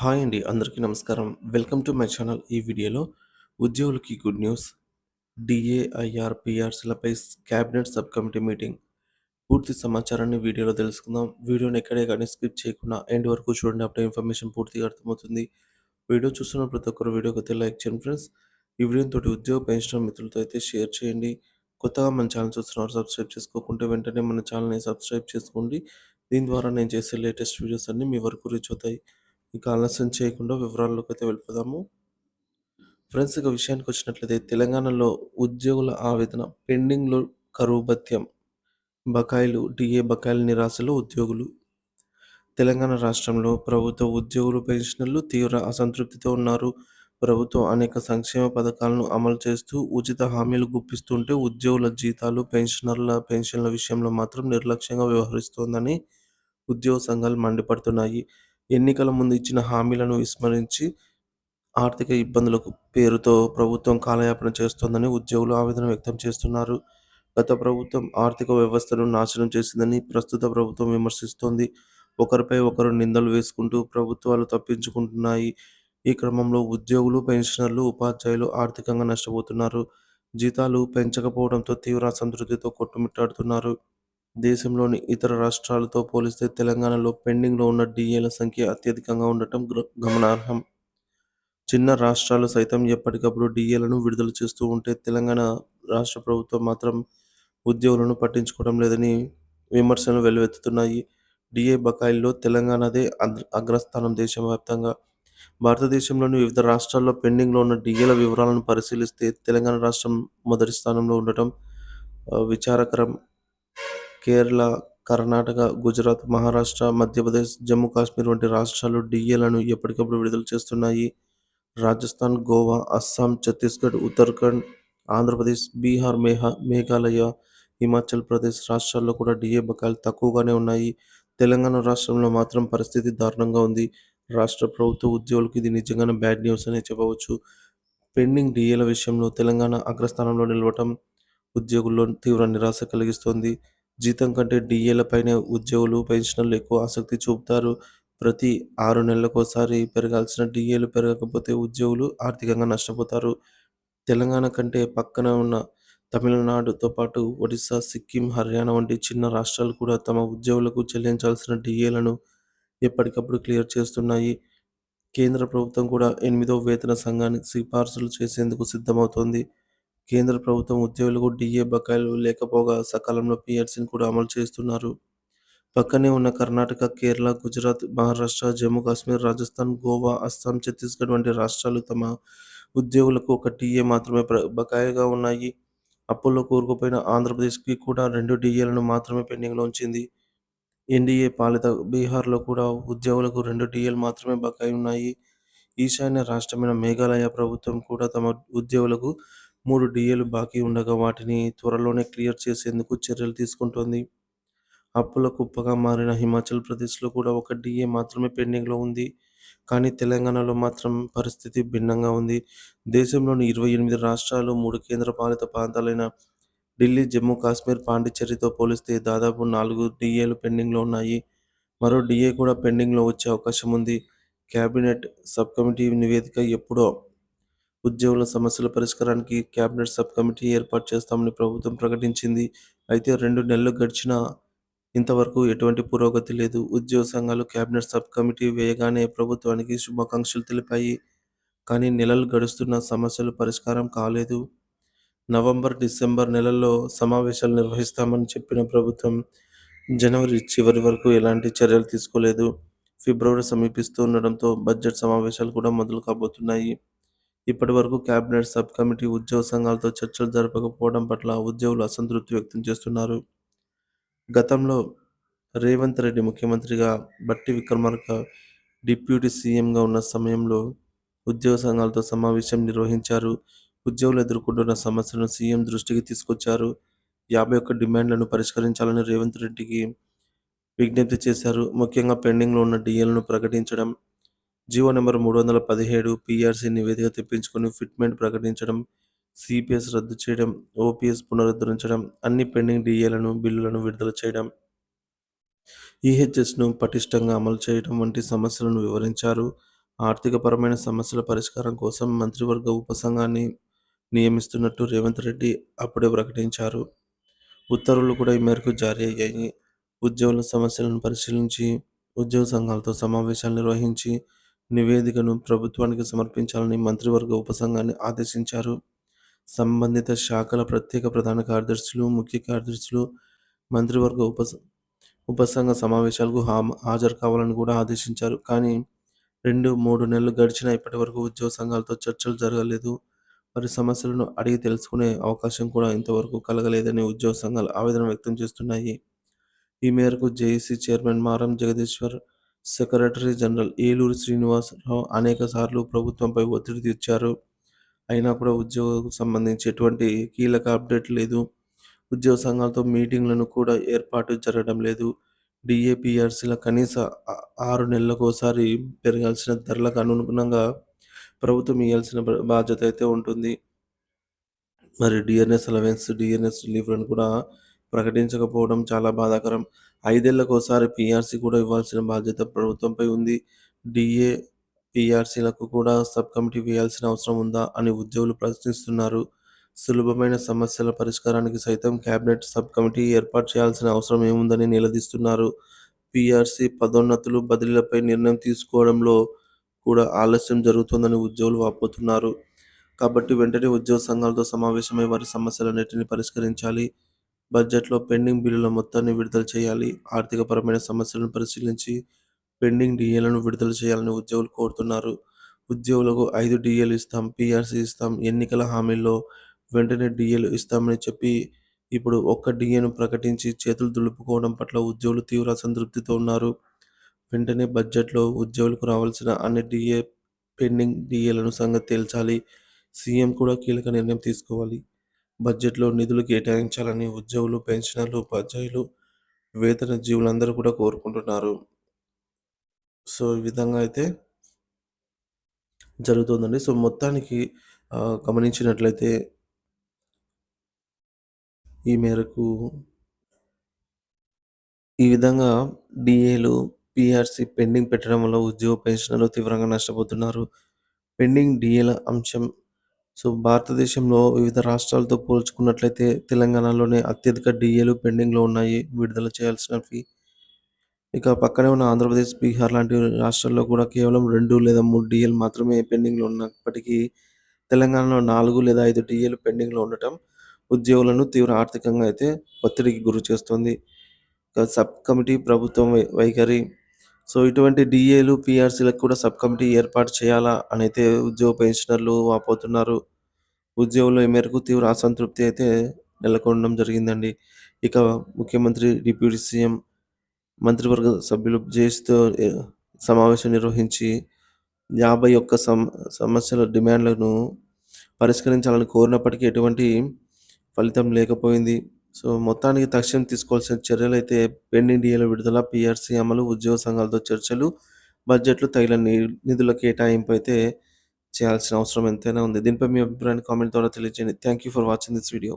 Hi అండి. అందరికీ నమస్కారం. Welcome to my channel. ఈ వీడియోలో ఉద్యోగులకి గుడ్ న్యూస్. డీఏ, ఐఆర్, పీఆర్సీలపై క్యాబినెట్ సబ్ కమిటీ మీటింగ్. పూర్తి సమాచారాన్ని వీడియోలో తెలుసుకుందాం. వీడియోని ఎక్కడే కానీ స్కిప్ చేయకుండా ఎండ్ వరకు చూడండి. అప్పుడే ఇన్ఫర్మేషన్ పూర్తిగా అర్థమవుతుంది. వీడియో చూస్తున్న ప్రతి ఒక్కరు వీడియోకి అయితే లైక్ చేయండి ఫ్రెండ్స్. ఈ వీడియోతో ఉద్యోగ పెన్షన్ మిత్రులతో అయితే షేర్ చేయండి. కొత్తగా మన ఛానల్ చూస్తున్నవారు సబ్స్క్రైబ్ చేసుకోకుంటే వెంటనే మన ఛానల్ని సబ్స్క్రైబ్ చేసుకోండి. దీని ద్వారా నేను చేసే లేటెస్ట్ వీడియోస్ అన్నీ మీ వరకు రీచ్ అవుతాయి. ఇక ఆలస్యం చేయకుండా వివరాల్లోకి అయితే వెళ్ళిపోదాము. ఫ్రెండ్స్, ఇక విషయానికి వచ్చినట్లయితే తెలంగాణలో ఉద్యోగుల ఆవేదన పెండింగ్లో కరువు భత్యం బకాయిలు డిఏ బకాయిల నిరాశలో ఉద్యోగులు. తెలంగాణ రాష్ట్రంలో ప్రభుత్వ ఉద్యోగులు పెన్షనర్లు తీవ్ర అసంతృప్తితో ఉన్నారు. ప్రభుత్వం అనేక సంక్షేమ పథకాలను అమలు చేస్తూ ఉచిత హామీలు గుప్పిస్తుంటే ఉద్యోగుల జీతాలు పెన్షన్ల విషయంలో మాత్రం నిర్లక్ష్యంగా వ్యవహరిస్తోందని ఉద్యోగ సంఘాలు మండిపడుతున్నాయి. ఎన్నికల ముందు ఇచ్చిన హామీలను విస్మరించి ఆర్థిక ఇబ్బందులకు పేరుతో ప్రభుత్వం కాలయాపన చేస్తోందని ఉద్యోగులు ఆవేదన వ్యక్తం చేస్తున్నారు. గత ప్రభుత్వం ఆర్థిక వ్యవస్థను నాశనం చేసిందని ప్రస్తుత ప్రభుత్వం విమర్శిస్తోంది. ఒకరిపై ఒకరు నిందలు వేసుకుంటూ ప్రభుత్వాలు తప్పించుకుంటున్నాయి. ఈ క్రమంలో ఉద్యోగులు, పెన్షనర్లు, ఉపాధ్యాయులు ఆర్థికంగా నష్టపోతున్నారు. జీతాలు పెంచకపోవడంతో తీవ్ర అసంతృప్తితో కొట్టుమిట్టాడుతున్నారు. దేశంలోని ఇతర రాష్ట్రాలతో పోలిస్తే తెలంగాణలో పెండింగ్లో ఉన్న డీఏల సంఖ్య అత్యధికంగా ఉండటం గమనార్హం. చిన్న రాష్ట్రాలు సైతం ఎప్పటికప్పుడు డీఏలను విడుదల చేస్తూ ఉంటే తెలంగాణ రాష్ట్ర ప్రభుత్వం మాత్రం ఉద్యోగులను పట్టించుకోవడం లేదని విమర్శలు వెల్లువెత్తుతున్నాయి. డీఏ బకాయిల్లో తెలంగాణదే అగ్రస్థానం దేశవ్యాప్తంగా. భారతదేశంలోని వివిధ రాష్ట్రాల్లో పెండింగ్లో ఉన్న డీఏల వివరాలను పరిశీలిస్తే తెలంగాణ రాష్ట్రం మొదటి స్థానంలో ఉండటం విచారకరం. కేరళ, కర్ణాటక, గుజరాత్, మహారాష్ట్ర, మధ్యప్రదేశ్, జమ్మూ కాశ్మీర్ వంటి రాష్ట్రాలు డీఏలను ఎప్పటికప్పుడు విడుదల చేస్తున్నాయి. రాజస్థాన్, గోవా, అస్సాం, ఛత్తీస్గఢ్, ఉత్తరాఖండ్, ఆంధ్రప్రదేశ్, బీహార్, మేఘాలయ, హిమాచల్ ప్రదేశ్ రాష్ట్రాల్లో కూడా డీఏ బకాయిలు తక్కువగానే ఉన్నాయి. తెలంగాణ రాష్ట్రంలో మాత్రం పరిస్థితి దారుణంగా ఉంది. రాష్ట్ర ప్రభుత్వ ఉద్యోగులకు ఇది నిజంగానే బ్యాడ్ న్యూస్ అనే చెప్పవచ్చు. పెండింగ్ డీఏల విషయంలో తెలంగాణ అగ్రస్థానంలో నిలవటం ఉద్యోగుల్లో తీవ్ర నిరాశ కలిగిస్తోంది. జీతం కంటే డీఏలపైనే ఉద్యోగులు, పెన్షనర్లు ఎక్కువ ఆసక్తి చూపుతారు. ప్రతి 6 నెలలకోసారి పెరగాల్సిన డీఏలు పెరగకపోతే ఉద్యోగులు ఆర్థికంగా నష్టపోతారు. తెలంగాణ కంటే పక్కన ఉన్న తమిళనాడుతో పాటు ఒడిశా, సిక్కిం, హర్యానా వంటి చిన్న రాష్ట్రాలు కూడా తమ ఉద్యోగులకు చెల్లించాల్సిన డీఏలను ఎప్పటికప్పుడు క్లియర్ చేస్తున్నాయి. కేంద్ర ప్రభుత్వం కూడా 8వ వేతన సంఘానికి సిఫార్సులు చేసేందుకు సిద్ధమవుతోంది. కేంద్ర ప్రభుత్వం ఉద్యోగులకు డీఏ బకాయిలు లేకపోగా సకాలంలో పీఆర్సీని కూడా అమలు చేస్తున్నారు. పక్కనే ఉన్న కర్ణాటక, కేరళ, గుజరాత్, మహారాష్ట్ర, జమ్మూ కాశ్మీర్, రాజస్థాన్, గోవా, అస్సాం, ఛత్తీస్గఢ్ వంటి రాష్ట్రాలు తమ ఉద్యోగులకు ఒక డీఏ మాత్రమే బకాయిగా ఉన్నాయి. అప్పుల్లో కూరుకుపోయిన ఆంధ్రప్రదేశ్కి కూడా 2 డీఏలను మాత్రమే పెండింగ్లో ఉంచింది. ఎన్డీఏ పాలిత బీహార్లో కూడా ఉద్యోగులకు 2 డీఏలు మాత్రమే బకాయి ఉన్నాయి. ఈశాన్య రాష్ట్రమైన మేఘాలయ ప్రభుత్వం కూడా తమ ఉద్యోగులకు 3 డీఏలు బాకీ ఉండగా వాటిని త్వరలోనే క్లియర్ చేసేందుకు చర్యలు తీసుకుంటోంది. అప్పుల కుప్పగా మారిన హిమాచల్ ప్రదేశ్లో కూడా ఒక డీఏ మాత్రమే పెండింగ్లో ఉంది. కానీ తెలంగాణలో మాత్రం పరిస్థితి భిన్నంగా ఉంది. దేశంలోని 28 రాష్ట్రాలు, 3 కేంద్రపాలిత ప్రాంతాలైన ఢిల్లీ, జమ్మూ కాశ్మీర్, పాండిచ్చేరితో పోలిస్తే దాదాపు 4 డీఏలు పెండింగ్లో ఉన్నాయి. మరో డీఏ కూడా పెండింగ్లో వచ్చే అవకాశం ఉంది. కేబినెట్ సబ్ కమిటీ నివేదిక ఎప్పుడో ఉద్యోగుల సమస్యల పరిష్కారానికి కేబినెట్ సబ్ కమిటీ ఏర్పాటు చేస్తామని ప్రభుత్వం ప్రకటించింది. అయితే 2 నెలలు గడిచినా ఇంతవరకు ఎటువంటి పురోగతి లేదు. ఉద్యోగ సంఘాలు కేబినెట్ సబ్ కమిటీ వేయగానే ప్రభుత్వానికి శుభాకాంక్షలు తెలిపాయి. కానీ నెలలు గడుస్తున్నా సమస్యలు పరిష్కారం కాలేదు. నవంబర్, డిసెంబర్ నెలల్లో సమావేశాలు నిర్వహిస్తామని చెప్పిన ప్రభుత్వం జనవరి చివరి వరకు ఎలాంటి చర్యలు తీసుకోలేదు. ఫిబ్రవరి సమీపిస్తూ ఉండడంతో బడ్జెట్ సమావేశాలు కూడా మొదలు కాబోతున్నాయి. ఇప్పటి వరకు కేబినెట్ సబ్ కమిటీ ఉద్యోగ సంఘాలతో చర్చలు జరపకపోవడం పట్ల ఉద్యోగులు అసంతృప్తి వ్యక్తం చేస్తున్నారు. గతంలో రేవంత్ రెడ్డి ముఖ్యమంత్రిగా, బట్టి విక్రమార్క డిప్యూటీ సీఎంగా ఉన్న సమయంలో ఉద్యోగ సంఘాలతో సమావేశం నిర్వహించారు. ఉద్యోగులు ఎదుర్కొంటున్న సమస్యలను సీఎం దృష్టికి తీసుకొచ్చారు. 51 డిమాండ్లను పరిష్కరించాలని రేవంత్ రెడ్డికి విజ్ఞప్తి చేశారు. ముఖ్యంగా పెండింగ్లో ఉన్న డీఏలను ప్రకటించడం, జీవో నెంబర్ 317 పీఆర్సీ నివేదిక తెప్పించుకొని ఫిట్మెంట్ ప్రకటించడం, సిపిఎస్ రద్దు చేయడం, ఓపీఎస్ పునరుద్ధరించడం, అన్ని పెండింగ్ డీఏలను, బిల్లులను విడుదల చేయడం, ఈహెచ్ఎస్ను పటిష్టంగా అమలు చేయడం వంటి సమస్యలను వివరించారు. ఆర్థికపరమైన సమస్యల పరిష్కారం కోసం మంత్రివర్గ ఉపసంఘాన్ని నియమిస్తున్నట్టు రేవంత్ రెడ్డి అప్పుడే ప్రకటించారు. ఉత్తర్వులు కూడా ఈ మేరకు జారీ అయ్యాయి. ఉద్యోగుల సమస్యలను పరిశీలించి, ఉద్యోగ సంఘాలతో సమావేశాలు నిర్వహించి, నివేదికను ప్రభుత్వానికి సమర్పించాలని మంత్రివర్గ ఉపసంఘాన్ని ఆదేశించారు. సంబంధిత శాఖల ప్రత్యేక ప్రధాన కార్యదర్శులు, ముఖ్య కార్యదర్శులు మంత్రివర్గ ఉపసంఘ సమావేశాలకు హాజరు కావాలని కూడా ఆదేశించారు. కానీ 2-3 నెలలు గడిచినా ఇప్పటివరకు ఉద్యోగ సంఘాలతో చర్చలు జరగలేదు. వారి సమస్యలను అడిగి తెలుసుకునే అవకాశం కూడా ఇంతవరకు కలగలేదని ఉద్యోగ సంఘాలు ఆవేదన వ్యక్తం చేస్తున్నాయి. ఈ మేరకు జేఏసీ చైర్మన్ మారం జగదీశ్వర్, సెక్రటరీ జనరల్ ఏలూరు శ్రీనివాసరావు అనేకసార్లు ప్రభుత్వంపై ఒత్తిడి తెచ్చారు. అయినా కూడా ఉద్యోగకు సంబంధించి ఎటువంటి కీలక అప్డేట్ లేదు. ఉద్యోగ సంఘాలతో మీటింగ్లను కూడా ఏర్పాటు జరగడం లేదు. డిఏ, పీఆర్సీల కనీస 6 నెలలకోసారి పెరగాల్సిన ధరలకు అనుగుణంగా ప్రభుత్వం ఇయ్యాల్సిన బాధ్యత అయితే ఉంటుంది. మరి డిఆర్ఎస్ అలవెన్స్, డిఆర్ఎస్ రిలీఫ్లను కూడా ప్రకటించకపోవడం చాలా బాధాకరం. 5 ఏళ్లకోసారి పీఆర్సీ కూడా ఇవ్వాల్సిన బాధ్యత ప్రభుత్వంపై ఉంది. డిఏ, పీఆర్సీలకు కూడా సబ్ కమిటీ వేయాల్సిన అవసరం ఉందా అని ఉద్యోగులు ప్రశ్నిస్తున్నారు. సులభమైన సమస్యల పరిష్కారానికి సైతం కేబినెట్ సబ్ కమిటీ ఏర్పాటు చేయాల్సిన అవసరం ఏముందని నిలదీస్తున్నారు. పీఆర్సీ, పదోన్నతులు, బదిలీలపై నిర్ణయం తీసుకోవడంలో కూడా ఆలస్యం జరుగుతోందని ఉద్యోగులు వాపోతున్నారు. కాబట్టి వెంటనే ఉద్యోగ సంఘాలతో సమావేశమై వారి సమస్యలన్నిటిని పరిష్కరించాలి. బడ్జెట్లో పెండింగ్ బిల్లుల మొత్తాన్ని విడుదల చేయాలి. ఆర్థికపరమైన సమస్యలను పరిశీలించి పెండింగ్ డీఏలను విడుదల చేయాలని ఉద్యోగులు కోరుతున్నారు. ఉద్యోగులకు 5 డీఏలు ఇస్తాం, పీఆర్సీ ఇస్తాం, ఎన్నికల హామీల్లో వెంటనే డీఏలు ఇస్తామని చెప్పి ఇప్పుడు ఒక్క డీఏను ప్రకటించి చేతులు దులుపుకోవడం పట్ల ఉద్యోగులు తీవ్ర అసంతృప్తితో ఉన్నారు. వెంటనే బడ్జెట్లో ఉద్యోగులకు రావాల్సిన అన్ని పెండింగ్ డీఏలను సంగతి తేల్చాలి. సీఎం కూడా కీలక నిర్ణయం తీసుకోవాలి. బడ్జెట్లో నిధులు కేటాయించాలని ఉద్యోగులు, పెన్షనర్లు, ఉపాధ్యాయులు, వేతన జీవులందరూ కూడా కోరుకుంటున్నారు. సో, ఈ విధంగా అయితే జరుగుతుందండి. సో, మొత్తానికి గమనించినట్లయితే ఈ మేరకు ఈ విధంగా డీఏలు, పీఆర్సీ పెండింగ్ పెట్టడం వల్ల ఉద్యోగ పెన్షనర్లు తీవ్రంగా నష్టపోతున్నారు. పెండింగ్ డీఏల అంశం భారతదేశంలో వివిధ రాష్ట్రాలతో పోల్చుకున్నట్లయితే తెలంగాణలోనే అత్యధిక డీఏలు పెండింగ్‌లో ఉన్నాయి విడుదల చేయాల్సినవి. ఇక పక్కనే ఉన్న ఆంధ్రప్రదేశ్, బీహార్ లాంటి రాష్ట్రాల్లో కూడా కేవలం 2 లేదా 3 డీఏలు మాత్రమే పెండింగ్‌లో ఉన్నప్పటికీ తెలంగాణలో 4 లేదా 5 డీఏలు పెండింగ్‌లో ఉండటం ఉద్యోగులను తీవ్ర ఆర్థికంగా అయితే ఒత్తిడికి గురి చేస్తుంది. సబ్ కమిటీ ప్రభుత్వం వైఖరి ఇటువంటి డీఏలు, పీఆర్సీలకు కూడా సబ్ కమిటీ ఏర్పాటు చేయాలా అనైతే ఉద్యోగ పెన్షనర్లు వాపోతున్నారు. ఉద్యోగులు ఈ మేరకు తీవ్ర అసంతృప్తి అయితే నెలకొనడం జరిగిందండి. ఇక ముఖ్యమంత్రి, డిప్యూటీ సీఎం, మంత్రివర్గ సభ్యులు జేఏసీతో సమావేశం నిర్వహించి 51 సమస్యల డిమాండ్లను పరిష్కరించాలని కోరినప్పటికీ ఎటువంటి ఫలితం లేకపోయింది. మొత్తానికి తక్షణం తీసుకోవాల్సిన చర్యలైతే పెండింగ్ డీఏల విడుదల, పీఆర్సీ అమలు, ఉద్యోగ సంఘాలతో చర్చలు, బడ్జెట్‌లో తగిన నిధుల కేటాయింపు అయితే చేయాల్సిన అవసరం ఎంతైనా ఉంది. దీనిపై మీ అభిప్రాయాన్ని కామెంట్ ద్వారా తెలియజేయండి. Thank you for watching this video.